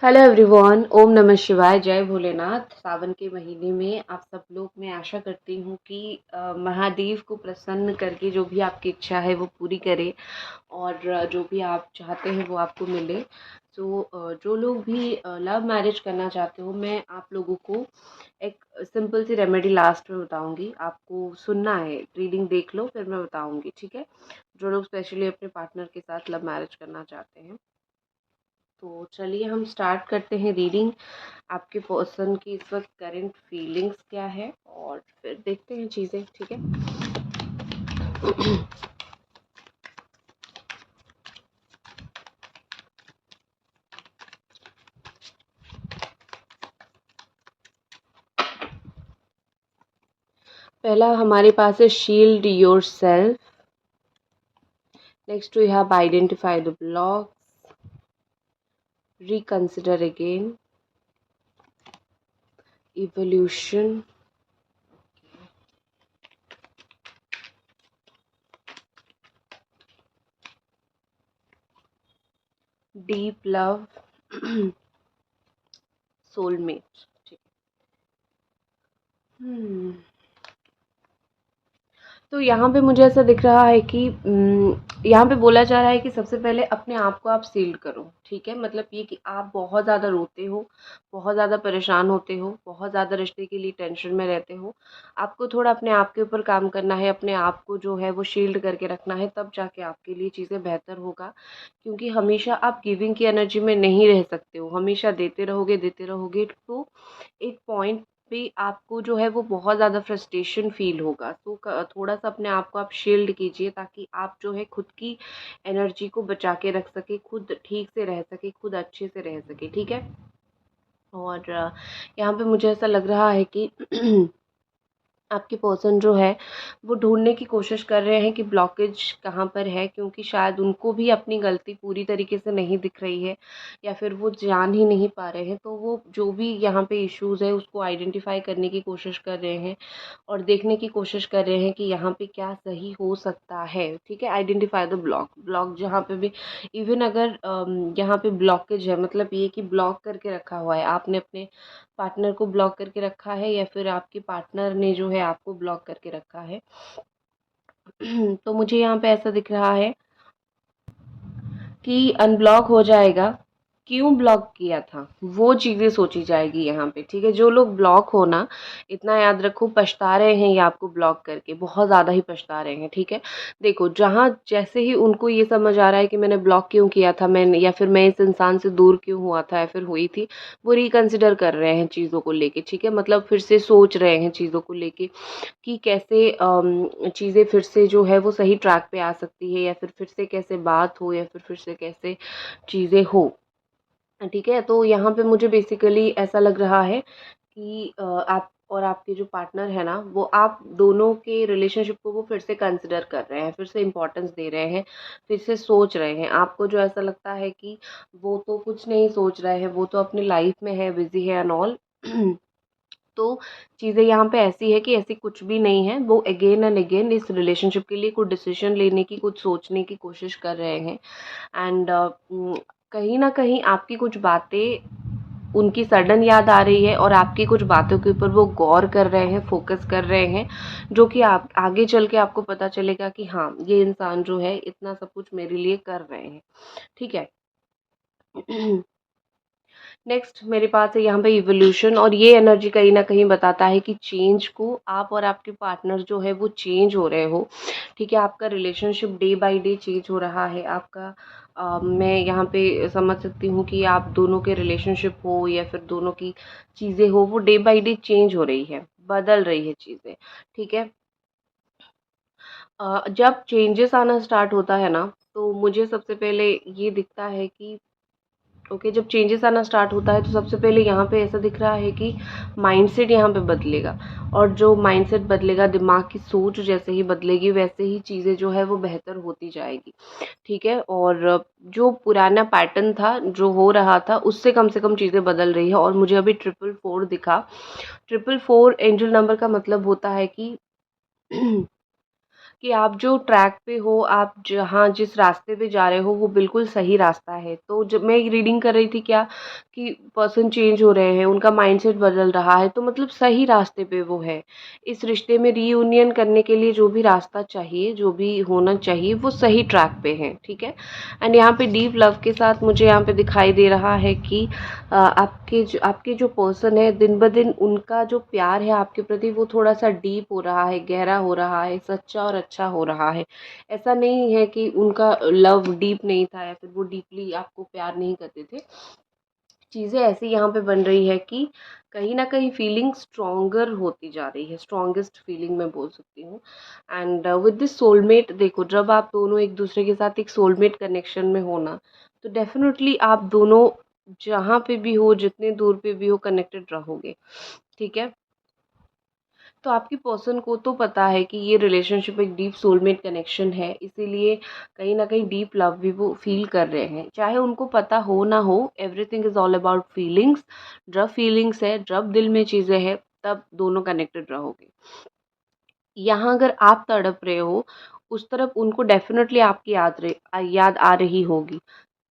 Hello everyone, ओम नमः शिवाय, जय भोलेनाथ। सावन के महीने में आप सब लोग, मैं आशा करती हूँ कि महादेव को प्रसन्न करके जो भी आपकी इच्छा है वो पूरी करे और जो भी आप चाहते हैं वो आपको मिले। जो लोग भी लव मैरिज करना चाहते हो, मैं आप लोगों को एक सिंपल सी रेमेडी लास्ट में बताऊंगी। आपको सुनना है, रीडिंग देख लो फिर मैं बताऊंगी, ठीक है। जो लोग स्पेशली अपने पार्टनर के साथ लव मैरिज करना चाहते हैं, तो चलिए हम स्टार्ट करते हैं रीडिंग। आपके पर्सन की इस वक्त करंट फीलिंग्स क्या है और फिर देखते हैं चीज़ें, ठीक है। पहला हमारे पास है shield yourself. Next we have identify the blocks, reconsider again, evolution, deep love, soulmate, ठीक है। तो यहाँ पे मुझे ऐसा दिख रहा है कि यहाँ पे बोला जा रहा है कि सबसे पहले अपने आप को आप सील्ड करो, ठीक है। मतलब ये कि आप बहुत ज़्यादा रोते हो, बहुत ज़्यादा परेशान होते हो, बहुत ज़्यादा रिश्ते के लिए टेंशन में रहते हो। आपको थोड़ा अपने आप के ऊपर काम करना है, अपने आप को जो है वो शील्ड करके रखना है, तब जाके आपके लिए चीज़ें बेहतर होगा। क्योंकि हमेशा आप गिविंग की एनर्जी में नहीं रह सकते हो, हमेशा देते रहोगे तो एक पॉइंट पे आपको जो है वो बहुत ज़्यादा फ्रस्ट्रेशन फ़ील होगा। तो थोड़ा सा अपने आप को आप शील्ड कीजिए, ताकि आप जो है खुद की एनर्जी को बचा के रख सके, खुद ठीक से रह सके, खुद अच्छे से रह सके, ठीक है। और यहाँ पे मुझे ऐसा लग रहा है कि आपके पर्सन जो है वो ढूँढने की कोशिश कर रहे हैं कि ब्लॉकेज कहाँ पर है, क्योंकि शायद उनको भी अपनी गलती पूरी तरीके से नहीं दिख रही है, या फिर वो जान ही नहीं पा रहे हैं। तो वो जो भी यहाँ पे इश्यूज़ है उसको आइडेंटिफ़ाई करने की कोशिश कर रहे हैं और देखने की कोशिश कर रहे हैं कि यहाँ पे क्या सही हो सकता है, ठीक है। आइडेंटिफ़ाई द ब्लॉक जहाँ पे भी, इवन अगर यहाँ पे ब्लॉकेज है, मतलब ये कि ब्लॉक करके रखा हुआ है, आपने अपने पार्टनर को ब्लॉक करके रखा है या फिर आपके पार्टनर ने जो है आपको ब्लॉक करके रखा है। तो मुझे यहाँ पे ऐसा दिख रहा है कि अनब्लॉक हो जाएगा। क्यों ब्लॉक किया था वो चीज़ें सोची जाएगी यहाँ पे, ठीक है। जो लोग ब्लॉक हो ना, इतना याद रखो, पछता रहे हैं ये आपको ब्लॉक करके, बहुत ज़्यादा ही पछता रहे हैं, ठीक है। देखो, जहाँ जैसे ही उनको ये समझ आ रहा है कि मैंने ब्लॉक क्यों किया था, मैंने, या फिर मैं इस इंसान से दूर क्यों हुआ था या फिर हुई थी, वो रिकंसिडर कर रहे हैं चीज़ों को लेके, ठीक है। मतलब फिर से सोच रहे हैं चीज़ों को लेके कि कैसे चीज़ें फिर से जो है वो सही ट्रैक पे आ सकती है, या फिर से कैसे बात हो, या फिर से कैसे चीज़ें हो, ठीक है। तो यहाँ पे मुझे बेसिकली ऐसा लग रहा है कि आप और आपके जो पार्टनर है ना, वो आप दोनों के रिलेशनशिप को वो फिर से कंसिडर कर रहे हैं, फिर से इम्पोर्टेंस दे रहे हैं, फिर से सोच रहे हैं। आपको जो ऐसा लगता है कि वो तो कुछ नहीं सोच रहे हैं, वो तो अपनी लाइफ में है, बिजी है एंड ऑल। तो चीज़ें यहाँ पे ऐसी है कि ऐसी कुछ भी नहीं है। वो अगेन एंड अगेन इस रिलेशनशिप के लिए कुछ डिसीजन लेने की, कुछ सोचने की कोशिश कर रहे हैं। एंड कहीं न कहीं आपकी कुछ बातें उनकी सडन याद आ रही है और आपकी कुछ बातों के ऊपर वो गौर कर रहे हैं, फ़ोकस कर रहे हैं, जो कि आप आगे चल के आपको पता चलेगा कि हाँ, ये इंसान जो है इतना सब कुछ मेरे लिए कर रहे हैं, ठीक है। नेक्स्ट मेरे पास है यहाँ पे इवोल्यूशन, और ये एनर्जी कहीं न कहीं बताता है कि चेंज को आप और आपके पार्टनर जो है वो चेंज हो रहे हो, ठीक है। आपका relationship day by day change हो रहा है। आपका मैं यहाँ पे समझ सकती हूँ कि आप दोनों के रिलेशनशिप हो या फिर दोनों की चीज़ें हो, वो डे बाय डे चेंज हो रही है, बदल रही है चीज़ें, ठीक है। जब चेंजेस आना स्टार्ट होता है ना, तो मुझे सबसे पहले ये दिखता है कि ओके, जब चेंजेस आना स्टार्ट होता है तो सबसे पहले यहाँ पे ऐसा दिख रहा है कि माइंडसेट यहाँ पे बदलेगा, और जो माइंडसेट बदलेगा, दिमाग की सोच जैसे ही बदलेगी वैसे ही चीज़ें जो है वो बेहतर होती जाएगी, ठीक है। और जो पुराना पैटर्न था, जो हो रहा था, उससे कम से कम चीज़ें बदल रही है। और मुझे अभी 444 दिखा। 444 एंजल नंबर का मतलब होता है कि कि आप जो ट्रैक पे हो, आप जहाँ जिस रास्ते पे जा रहे हो वो बिल्कुल सही रास्ता है। तो जब मैं रीडिंग कर रही थी क्या कि पर्सन चेंज हो रहे हैं, उनका माइंडसेट बदल रहा है, तो मतलब सही रास्ते पे वो है। इस रिश्ते में रीयूनियन करने के लिए जो भी रास्ता चाहिए, जो भी होना चाहिए, वो सही ट्रैक पे है, ठीक है। एंड यहाँ पे डीप लव के साथ मुझे यहाँ पे दिखाई दे रहा है कि आपके जो पर्सन है, दिन ब दिन उनका जो प्यार है आपके प्रति वो थोड़ा सा डीप हो रहा है, गहरा हो रहा है, सच्चा और अच्छा हो रहा है। ऐसा नहीं है कि उनका लव डीप नहीं था या फिर वो डीपली आपको प्यार नहीं करते थे। चीज़ें ऐसी यहाँ पे बन रही है कि कहीं न कहीं फीलिंग स्ट्रॉन्गर होती जा रही है, स्ट्रॉन्गेस्ट फीलिंग मैं बोल सकती हूँ। एंड विद दिस सोलमेट, देखो जब आप दोनों एक दूसरे के साथ एक सोलमेट कनेक्शन में हो ना, तो डेफ़िनेटली आप दोनों जहाँ पे भी हो, जितने दूर पे भी हो, कनेक्टेड रहोगे, ठीक है? तो आपकी पर्सन को तो पता है कि ये रिलेशनशिप एक डीप सोलमेट कनेक्शन है, इसीलिए कहीं न कहीं डीप लव भी वो फ़ील कर रहे हैं। चाहे उनको पता हो ना हो, everything is all about feelings. जब फीलिंग्स है, जब दिल में चीज़ें हैं, तब दोनों कनेक्टेड रहोगे। यहाँ अगर आप तड़प रहे हो, उस तरफ उनको डेफ़िनेटली आपकी याद आ रही होगी।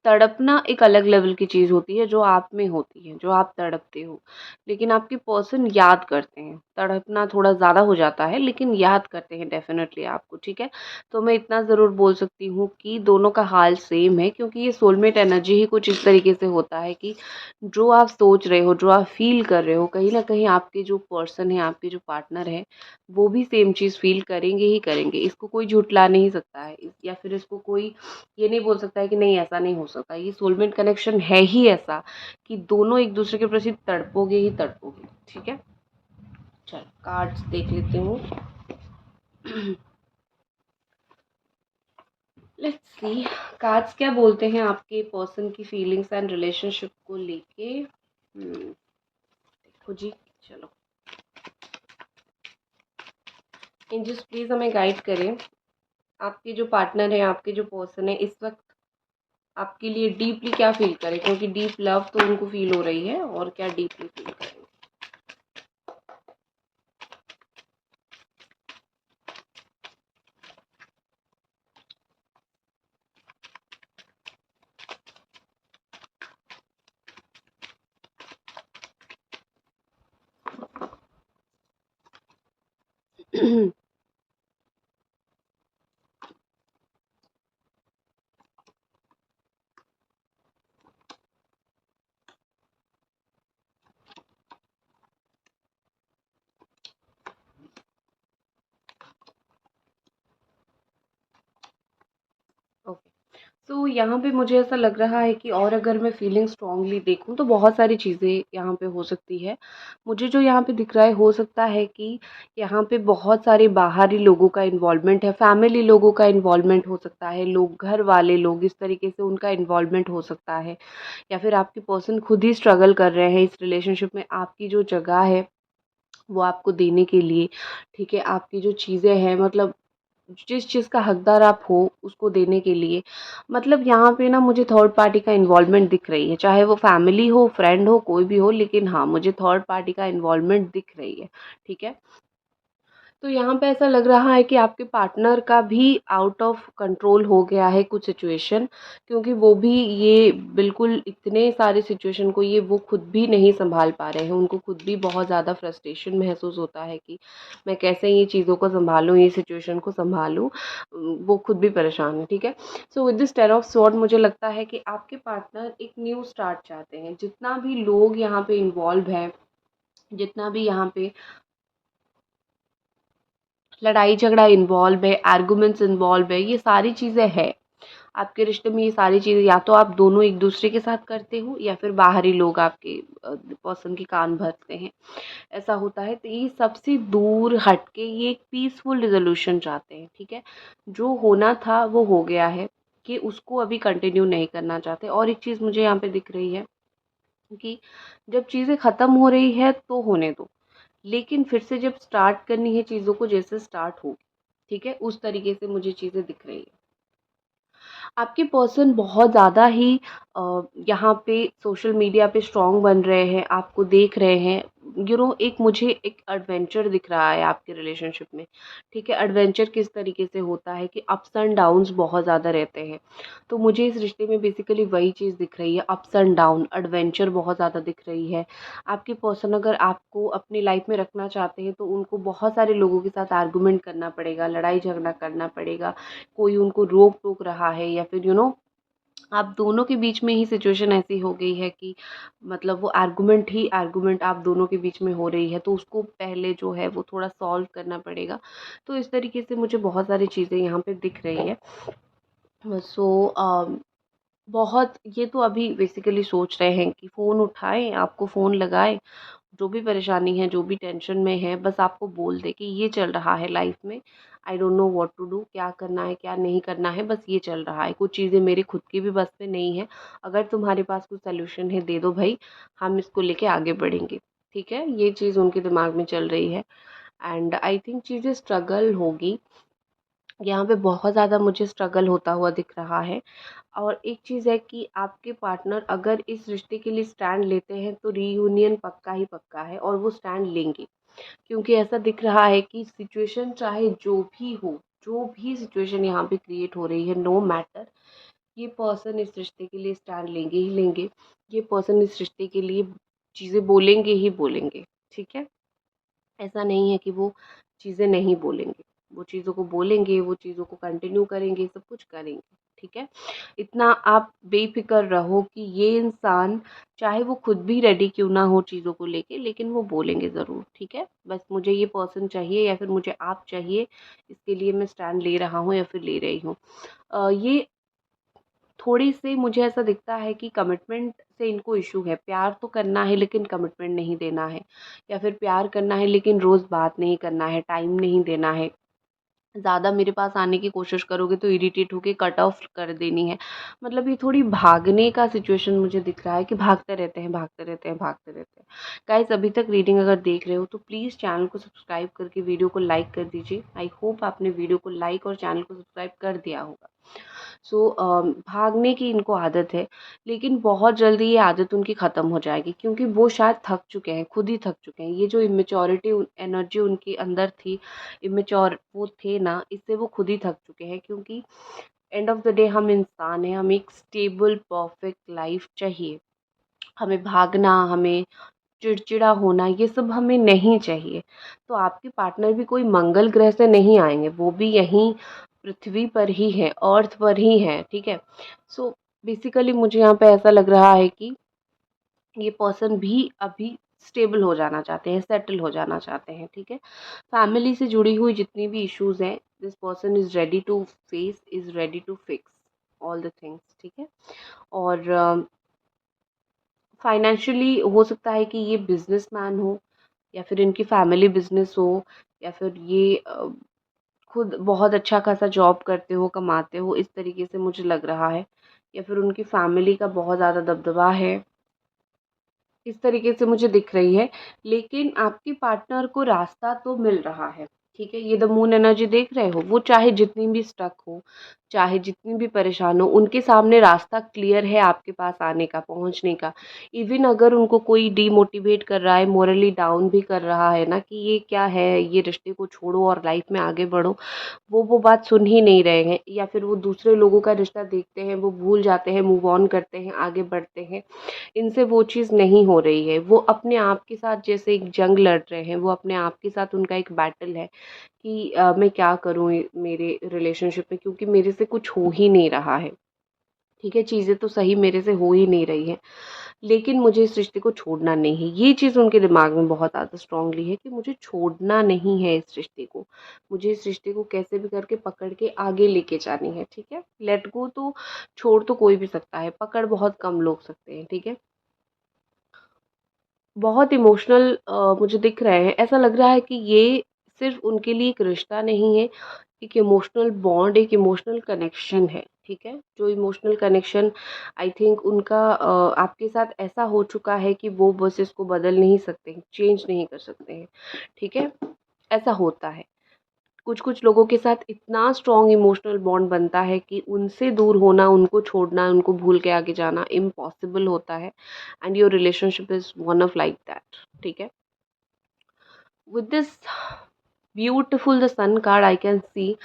तड़पना एक अलग लेवल की चीज़ होती है जो आप में होती है, जो आप तड़पते हो। लेकिन आपके पर्सन याद करते हैं, तड़पना थोड़ा ज़्यादा हो जाता है लेकिन याद करते हैं डेफ़िनेटली आपको, ठीक है? तो मैं इतना ज़रूर बोल सकती हूँ कि दोनों का हाल सेम है, क्योंकि ये सोलमेट एनर्जी ही कुछ इस तरीके से होता है कि जो आप सोच रहे हो, जो आप फ़ील कर रहे हो, कहीं न कहीं आपके जो पर्सन है, आपके जो पार्टनर है, वो भी सेम चीज़ फ़ील करेंगे ही करेंगे। इसको कोई झुठला नहीं सकता है, या फिर इसको कोई ये नहीं बोल सकता है कि नहीं ऐसा नहीं हो सकता। ये सोलमेट कनेक्शन है ही ऐसा कि दोनों एक दूसरे के प्रति तड़पोगे ही तड़पोगे, ठीक है। चलो कार्ड्स देख लेती हूँ। लेट्स सी कार्ड्स क्या बोलते हैं आपके पर्सन की फीलिंग्स एंड रिलेशनशिप को लेके। देखो जी, चलो एंजल्स प्लीज हमें गाइड करें। आपके जो पार्टनर है, आपके जो पर्सन है, इस वक्त आपके लिए डीपली क्या फील करें, क्योंकि डीप लव तो उनको फील हो रही है, और क्या डीपली फील करें। ओके, तो यहाँ पे मुझे ऐसा लग रहा है कि और अगर मैं फीलिंग स्ट्रांगली देखूँ तो बहुत सारी चीज़ें यहाँ पे हो सकती है। मुझे जो यहाँ पे दिख रहा है, हो सकता है कि यहाँ पे बहुत सारे बाहरी लोगों का इन्वॉल्वमेंट है, फैमिली लोगों का इन्वॉल्वमेंट हो सकता है, लोग घर वाले लोग इस तरीके से उनका इन्वॉल्वमेंट हो सकता है, या फिर आपकी पर्सन खुद ही स्ट्रगल कर रहे हैं इस रिलेशनशिप में, आपकी जो जगह है वो आपको देने के लिए, ठीक है, आपकी जो चीज़ें हैं, मतलब जिस चीज़ का हकदार आप हो उसको देने के लिए, मतलब यहाँ पे ना मुझे थर्ड पार्टी का इन्वॉल्वमेंट दिख रही है, चाहे वो फैमिली हो, फ्रेंड हो, कोई भी हो, लेकिन हाँ मुझे थर्ड पार्टी का इन्वॉल्वमेंट दिख रही है, ठीक है। तो यहाँ पे ऐसा लग रहा है कि आपके पार्टनर का भी आउट ऑफ कंट्रोल हो गया है कुछ सिचुएशन, क्योंकि वो भी ये बिल्कुल इतने सारे सिचुएशन को ये वो खुद भी नहीं संभाल पा रहे हैं, उनको खुद भी बहुत ज़्यादा फ्रस्ट्रेशन महसूस होता है कि मैं कैसे ये चीज़ों को संभालूँ, ये सिचुएशन को संभालूँ। वो खुद भी परेशान है, ठीक है। So with this ten of sword मुझे लगता है कि आपके पार्टनर एक न्यू स्टार्ट चाहते हैं। जितना भी लोग यहाँ पे इन्वॉल्व है, जितना भी यहाँ पे लड़ाई झगड़ा इन्वॉल्व है, आर्गुमेंट्स इन्वॉल्व है, ये सारी चीज़ें हैं। आपके रिश्ते में ये सारी चीज़ें या तो आप दोनों एक दूसरे के साथ करते हो, या फिर बाहरी लोग आपके पर्सन के कान भरते हैं, ऐसा होता है। तो ये सबसे दूर हट के ये एक पीसफुल रिजोल्यूशन चाहते हैं, ठीक है। जो होना था वो हो गया है, कि उसको अभी कंटिन्यू नहीं करना चाहते। और एक चीज़ मुझे यहाँ पे दिख रही है कि जब चीज़ें ख़त्म हो रही है तो होने दो, लेकिन फिर से जब स्टार्ट करनी है चीज़ों को, जैसे स्टार्ट होगी, ठीक है, उस तरीके से मुझे चीज़ें दिख रही है। आपके पर्सन बहुत ज़्यादा ही यहाँ पे सोशल मीडिया पे स्ट्रॉन्ग बन रहे हैं, आपको देख रहे हैं, एक मुझे एक एडवेंचर दिख रहा है आपके रिलेशनशिप में, ठीक है। एडवेंचर किस तरीके से होता है कि अप्स एंड डाउन्स बहुत ज़्यादा रहते हैं, तो मुझे इस रिश्ते में बेसिकली वही चीज़ दिख रही है, अप्स एंड डाउन, एडवेंचर बहुत ज़्यादा दिख रही है। आपके पर्सन अगर आपको अपनी लाइफ में रखना चाहते हैं तो उनको बहुत सारे लोगों के साथ आर्गुमेंट करना पड़ेगा, लड़ाई झगड़ा करना पड़ेगा, कोई उनको रोक टोक रहा है, या फिर आप दोनों के बीच में ही सिचुएशन ऐसी हो गई है कि मतलब वो आर्गुमेंट ही आर्गुमेंट आप दोनों के बीच में हो रही है, तो उसको पहले जो है वो थोड़ा सॉल्व करना पड़ेगा। तो इस तरीके से मुझे बहुत सारी चीज़ें यहाँ पे दिख रही है। सो बहुत ये तो अभी बेसिकली सोच रहे हैं कि फ़ोन उठाएं, आपको फ़ोन लगाएं, जो भी परेशानी है, जो भी टेंशन में है, बस आपको बोल दे कि ये चल रहा है लाइफ में, I don't know what to do, क्या करना है क्या नहीं करना है, बस ये चल रहा है, कुछ चीज़ें मेरी खुद की भी बस में नहीं है, अगर तुम्हारे पास कुछ सोल्यूशन है दे दो भाई, हम इसको लेके आगे बढ़ेंगे, ठीक है। ये चीज़ उनके दिमाग में चल रही है एंड आई थिंक चीज़ें स्ट्रगल होगी, यहाँ पे बहुत ज़्यादा मुझे स्ट्रगल होता हुआ दिख रहा है। और एक चीज़ है कि आपके पार्टनर अगर इस रिश्ते के लिए स्टैंड लेते हैं तो रीयूनियन पक्का ही पक्का है, और वो स्टैंड लेंगे, क्योंकि ऐसा दिख रहा है कि सिचुएशन चाहे जो भी हो, जो भी सिचुएशन यहाँ पे क्रिएट हो रही है, नो मैटर, ये पर्सन इस रिश्ते के लिए स्टैंड लेंगे ही लेंगे, ये पर्सन इस रिश्ते के लिए चीज़ें बोलेंगे ही बोलेंगे, ठीक है। ऐसा नहीं है कि वो चीज़ें नहीं बोलेंगे, वो चीज़ों को बोलेंगे, वो चीज़ों को कंटिन्यू करेंगे, सब कुछ करेंगे, ठीक है। इतना आप बेफ़िक्र रहो कि ये इंसान चाहे वो खुद भी रेडी क्यों ना हो चीज़ों को लेके, लेकिन वो बोलेंगे ज़रूर, ठीक है। बस मुझे ये पर्सन चाहिए या फिर मुझे आप चाहिए, इसके लिए मैं स्टैंड ले रहा हूँ या फिर ले रही हूँ। ये थोड़ी-सी मुझे ऐसा दिखता है कि कमिटमेंट से इनको इश्यू है। प्यार तो करना है लेकिन कमिटमेंट नहीं देना है, या फिर प्यार करना है लेकिन रोज़ बात नहीं करना है, टाइम नहीं देना है। ज़्यादा मेरे पास आने की कोशिश करोगे तो इरिटेट होके कट ऑफ कर देनी है। मतलब ये थोड़ी भागने का सिचुएशन मुझे दिख रहा है कि भागते रहते हैं, भागते रहते हैं, भागते रहते हैं। गाइज़ अभी तक रीडिंग अगर देख रहे हो तो प्लीज़ चैनल को सब्सक्राइब करके वीडियो को लाइक कर दीजिए। आई होप आपने वीडियो को लाइक और चैनल को सब्सक्राइब कर दिया होगा। भागने की इनको आदत है, लेकिन बहुत जल्दी ये आदत उनकी ख़त्म हो जाएगी, क्योंकि वो शायद थक चुके हैं, खुद ही थक चुके हैं। ये जो इमेच्योरिटी एनर्जी उनके अंदर थी, इमेच्योर वो थे ना, इससे वो खुद ही थक चुके हैं, क्योंकि एंड ऑफ द डे हम इंसान हैं, हमें एक स्टेबल परफेक्ट लाइफ चाहिए। हमें भागना, हमें चिड़चिड़ा होना, ये सब हमें नहीं चाहिए। तो आपके पार्टनर भी कोई मंगल ग्रह से नहीं आएँगे, वो भी यहीं पृथ्वी पर ही है, अर्थ पर ही है, ठीक है? सो बेसिकली मुझे यहाँ पे ऐसा लग रहा है कि ये पर्सन भी अभी स्टेबल हो जाना चाहते हैं, सेटल हो जाना चाहते हैं, ठीक है? फैमिली से जुड़ी हुई जितनी भी इश्यूज़ हैं, this person is ready to face, is ready to fix all the things, ठीक है? और फाइनेंशियली हो सकता है कि ये बिज़नेसमैन हो, या फिर इनकी फैमिली बिज़नेस हो, या फिर ये खुद बहुत अच्छा खासा जॉब करते हो, कमाते हो, इस तरीके से मुझे लग रहा है, या फिर उनकी फैमिली का बहुत ज़्यादा दबदबा है, इस तरीके से मुझे दिख रही है। लेकिन आपके पार्टनर को रास्ता तो मिल रहा है, ठीक है? ये द मून एनर्जी देख रहे हो, वो चाहे जितनी भी स्टक हो, चाहे जितनी भी परेशान हो, उनके सामने रास्ता क्लियर है आपके पास आने का, पहुँचने का। इवन अगर उनको कोई डीमोटिवेट कर रहा है, मोरली डाउन भी कर रहा है ना, कि ये क्या है, ये रिश्ते को छोड़ो और लाइफ में आगे बढ़ो, वो बात सुन ही नहीं रहे हैं, या फिर वो दूसरे लोगों का रिश्ता देखते हैं, वो भूल जाते हैं, मूव ऑन करते हैं, आगे बढ़ते हैं। इनसे वो चीज़ नहीं हो रही है। वो अपने आप के साथ जैसे एक जंग लड़ रहे हैं, वो अपने आप के साथ उनका एक बैटल है कि मैं क्या करूँ मेरे रिलेशनशिप में, क्योंकि मेरे से कुछ हो ही नहीं रहा है। ठीक है, चीज़ें तो सही मेरे से हो ही नहीं रही हैं, लेकिन मुझे इस रिश्ते को छोड़ना नहीं है। ये चीज़ उनके दिमाग में बहुत ज़्यादा स्ट्रॉन्गली है कि मुझे छोड़ना नहीं है इस रिश्ते को। मुझे इस रिश्ते को कैसे भी करके पकड़ के आगे लेके जानी है, ठीक है? लेट गो तो छोड़ तो कोई भी सकता है, पकड़ बहुत कम लोग सकते हैं, ठीक है? बहुत इमोशनल मुझे दिख रहे हैं। ऐसा लग रहा है कि ये सिर्फ़ उनके लिए एक रिश्ता नहीं है, एक इमोशनल बॉन्ड, एक इमोशनल कनेक्शन है, ठीक है? जो इमोशनल कनेक्शन आई थिंक उनका आपके साथ ऐसा हो चुका है कि वो बस इसको बदल नहीं सकते, चेंज नहीं कर सकते हैं, ठीक है? ऐसा होता है। कुछ-कुछ लोगों के साथ इतना स्ट्रॉन्ग इमोशनल बॉन्ड बनता है कि उनसे दूर होना, उनको छोड़ना, उनको भूल के आगे जाना इम्पॉसिबल होता है, and your relationship is one of like that, ठीक है? With this beautiful the sun card I can see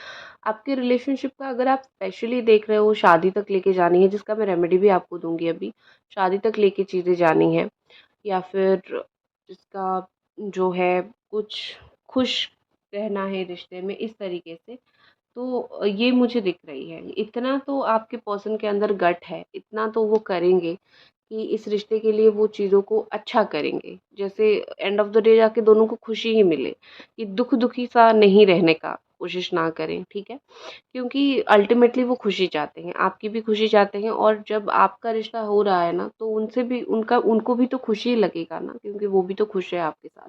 आपके रिलेशनशिप का, अगर आप स्पेशली देख रहे हो शादी तक लेके जानी है, जिसका मैं रेमेडी भी आपको दूंगी अभी, शादी तक लेके चीज़ें जानी है, या फिर जिसका जो है कुछ खुश रहना है रिश्ते में इस तरीके से, तो ये मुझे दिख रही है। इतना तो आपके पर्सन के अंदर गट है, इतना तो वो करेंगे कि इस रिश्ते के लिए वो चीज़ों को अच्छा करेंगे, जैसे एंड ऑफ द डे जाके दोनों को खुशी ही मिले, कि दुख दुखी सा नहीं रहने का कोशिश ना करें, ठीक है। क्योंकि अल्टीमेटली वो खुशी चाहते हैं, आपकी भी खुशी चाहते हैं, और जब आपका रिश्ता हो रहा है ना, तो उनसे भी उनको भी तो खुशी लगेगा ना, क्योंकि वो भी तो खुश है आपके साथ,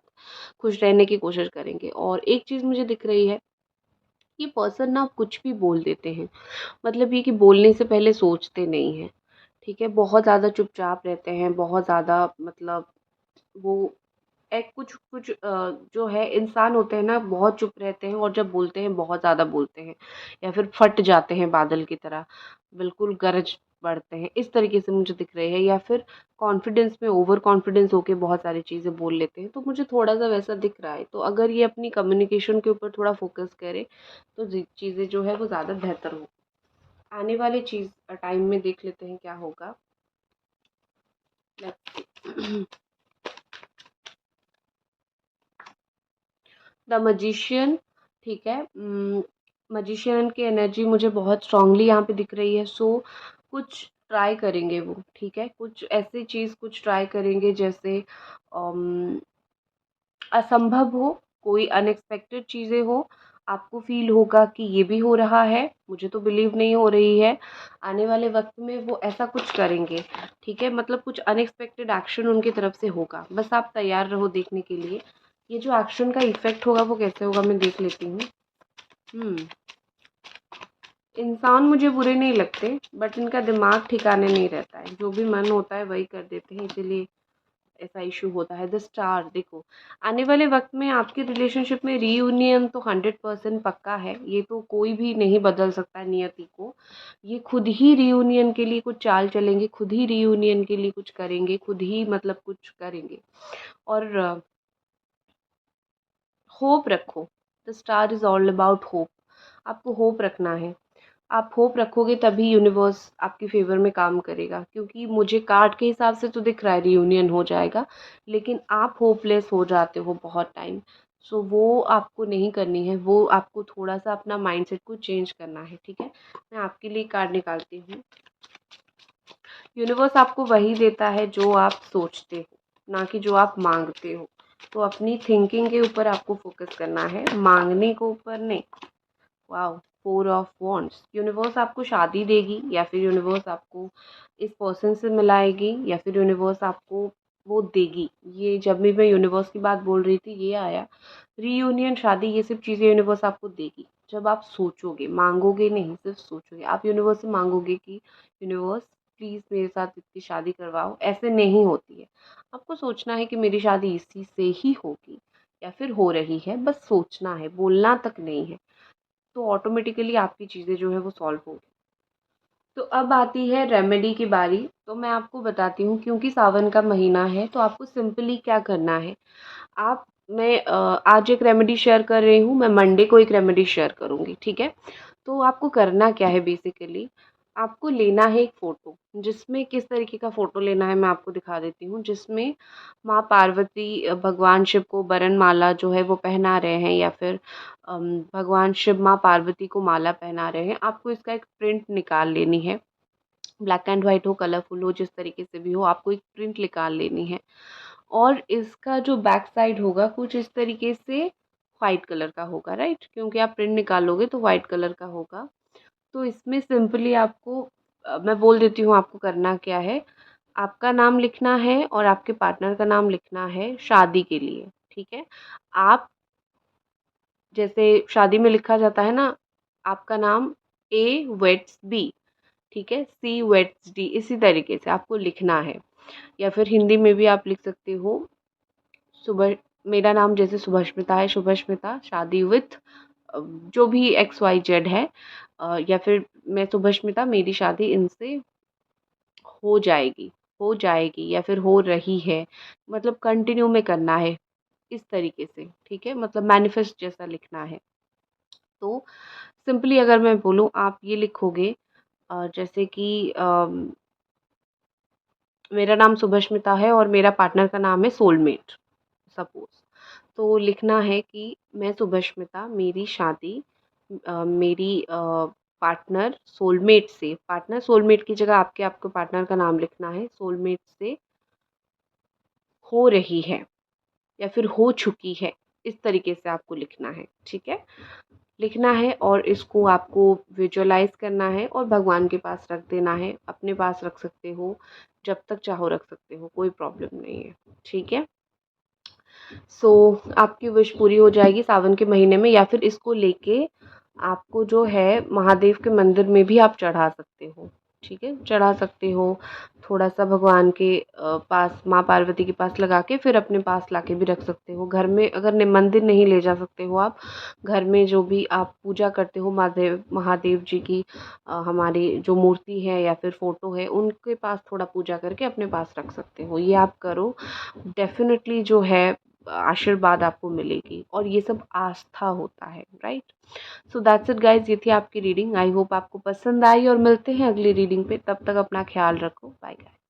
खुश रहने की कोशिश करेंगे। और एक चीज़ मुझे दिख रही है, ये पर्सन ना कुछ भी बोल देते हैं, मतलब ये कि बोलने से पहले सोचते नहीं हैं, ठीक है। बहुत ज़्यादा चुपचाप रहते हैं, बहुत ज़्यादा मतलब वो एक कुछ कुछ जो है इंसान होते हैं ना, बहुत चुप रहते हैं, और जब बोलते हैं बहुत ज़्यादा बोलते हैं, या फिर फट जाते हैं बादल की तरह, बिल्कुल गरज पड़ते हैं, इस तरीके से मुझे दिख रहे हैं। या फिर कॉन्फिडेंस में ओवर कॉन्फिडेंस होके बहुत सारी चीज़ें बोल लेते हैं, तो मुझे थोड़ा सा वैसा दिख रहा है। तो अगर ये अपनी कम्युनिकेशन के ऊपर थोड़ा फोकस करे, तो चीज़ें जो है वो ज़्यादा बेहतर हो। आने वाले चीज़ टाइम में देख लेते हैं क्या होगा। द मजिशियन, ठीक है। मजिशियन की एनर्जी मुझे बहुत स्ट्रांगली यहाँ पे दिख रही है। सो कुछ ट्राई करेंगे वो, ठीक है, कुछ ऐसी चीज़ कुछ ट्राई करेंगे जैसे अम, असंभव हो, कोई अनएक्सपेक्टेड चीज़ें हो, आपको फील होगा कि ये भी हो रहा है, मुझे तो बिलीव नहीं हो रही है। आने वाले वक्त में वो ऐसा कुछ करेंगे, ठीक है, मतलब कुछ अनएक्सपेक्टेड एक्शन उनकी तरफ से होगा, बस आप तैयार रहो देखने के लिए। ये जो एक्शन का इफेक्ट होगा वो कैसे होगा मैं देख लेती हूँ। इंसान मुझे बुरे नहीं लगते, बट इनका दिमाग ठिकाने नहीं रहता है, जो भी मन होता है वही कर देते हैं, इसीलिए ऐसा इशू होता है। द स्टार, देखो आने वाले वक्त में आपके रिलेशनशिप में रीयूनियन तो 100% पक्का है, ये तो कोई भी नहीं बदल सकता है नियति को। ये खुद ही रीयूनियन के लिए कुछ चाल चलेंगे, खुद ही रीयूनियन के लिए कुछ करेंगे, खुद ही मतलब कुछ करेंगे। और होप रखो, the star is all about hope. आपको होप रखना है, आप होप रखोगे तभी यूनिवर्स आपकी फ़ेवर में काम करेगा, क्योंकि मुझे कार्ड के हिसाब से तो दिख रहा है रियूनियन हो जाएगा, लेकिन आप होपलेस हो जाते हो बहुत टाइम। सो वो आपको नहीं करनी है, वो आपको थोड़ा-सा अपना माइंडसेट को चेंज करना है, ठीक है? मैं आपके लिए कार्ड निकालती हूँ। यूनिवर्स आपको वही देता है जो आप सोचते हो, ना कि जो आप माँगते हो। तो अपनी थिंकिंग के ऊपर आपको फ़ोकस करना है, माँगने के ऊपर नहीं। Wow, 4 of wands. यूनिवर्स आपको शादी देगी, या फिर यूनिवर्स आपको इस पर्सन से मिलाएगी, या फिर यूनिवर्स आपको वो देगी। ये जब भी मैं यूनिवर्स की बात बोल रही थी ये आया, रीयूनियन, शादी, ये सब चीज़ें यूनिवर्स आपको देगी जब आप सोचोगे, मांगोगे नहीं, सिर्फ सोचोगे। आप यूनिवर्स से मांगोगे कि यूनिवर्स प्लीज़ मेरे साथ इसकी शादी करवाओ, ऐसे नहीं होती है। आपको सोचना है कि मेरी शादी इसी से ही होगी, या फिर हो रही है, बस सोचना है, बोलना तक नहीं है। तो ऑटोमेटिकली आपकी चीज़ें जो है वो सॉल्व होगी। तो अब आती है रेमेडी की बारी। तो मैं आपको बताती हूँ, क्योंकि सावन का महीना है, तो आपको सिंपली क्या करना है। आप मैं आज एक रेमेडी शेयर कर रही हूँ, मैं मंडे को एक रेमेडी शेयर करूँगी, ठीक है। तो आपको करना क्या है बेसिकली, आपको लेना है एक फ़ोटो, जिसमें किस तरीके का फ़ोटो लेना है मैं आपको दिखा देती हूँ। जिसमें माँ पार्वती भगवान शिव को बरनमाला जो है वो पहना रहे हैं, या फिर भगवान शिव माँ पार्वती को माला पहना रहे हैं। आपको इसका एक प्रिंट निकाल लेनी है, ब्लैक एंड वाइट हो, कलरफुल हो, जिस तरीके से भी हो, आपको एक प्रिंट निकाल लेनी है। और इसका जो बैक साइड होगा कुछ इस तरीके से वाइट कलर का होगा, राइट, क्योंकि आप प्रिंट निकालोगे तो वाइट कलर का होगा। तो इसमें सिंपली आपको मैं बोल देती हूँ आपको करना क्या है। आपका नाम लिखना है और आपके पार्टनर का नाम लिखना है शादी के लिए, ठीक है। आप जैसे शादी में लिखा जाता है ना, आपका नाम ए वेट्स बी, ठीक है, सी वेट्स डी, इसी तरीके से आपको लिखना है। या फिर हिंदी में भी आप लिख सकते हो, सुबह, मेरा नाम जैसे सुभस्मिता है, शुभस्मिता, शादी विथ जो भी एक्स वाई जेड है, या फिर मैं सुभस्मिता, मेरी शादी इनसे हो जाएगी, या फिर हो रही है, मतलब कंटिन्यू में करना है। इस तरीके से, ठीक है, मतलब मैनिफेस्ट जैसा लिखना है। तो सिंपली अगर मैं बोलूँ, आप ये लिखोगे जैसे कि मेरा नाम सुभस्मिता है और मेरा पार्टनर का नाम है सोलमेट, सपोज़। तो लिखना है कि मैं सुभस्मिता, मेरी शादी मेरी पार्टनर सोलमेट से, पार्टनर सोलमेट की जगह आपके पार्टनर का नाम लिखना है, सोलमेट से हो रही है या फिर हो चुकी है, इस तरीके से आपको लिखना है, ठीक है? लिखना है और इसको आपको विजुअलाइज़ करना है और भगवान के पास रख देना है, अपने पास रख सकते हो, जब तक चाहो रख सकते हो, कोई प्रॉब्लम नहीं है, ठीक है? सो आपकी विश पूरी हो जाएगी सावन के महीने में, या फिर इसको लेके आपको जो है महादेव के मंदिर में भी आप चढ़ा सकते हो, ठीक है? चढ़ा सकते हो, थोड़ा-सा भगवान के पास, माँ पार्वती के पास लगा के फिर अपने पास लाके भी रख सकते हो। घर में अगर मंदिर नहीं ले जा सकते हो आप, घर में जो भी आप पूजा करते हो महादेव महादेव जी की, हमारी जो मूर्ति है या फिर फ़ोटो है, उनके पास थोड़ा पूजा करके अपने पास रख सकते हो। ये आप करो, डेफ़िनेटली जो है आशीर्वाद आपको मिलेगी, और ये सब आस्था होता है, right? So that's it guys, ये थी आपकी रीडिंग। आई होप आपको पसंद आई, और मिलते हैं अगली रीडिंग पे। तब तक अपना ख्याल रखो। Bye guys.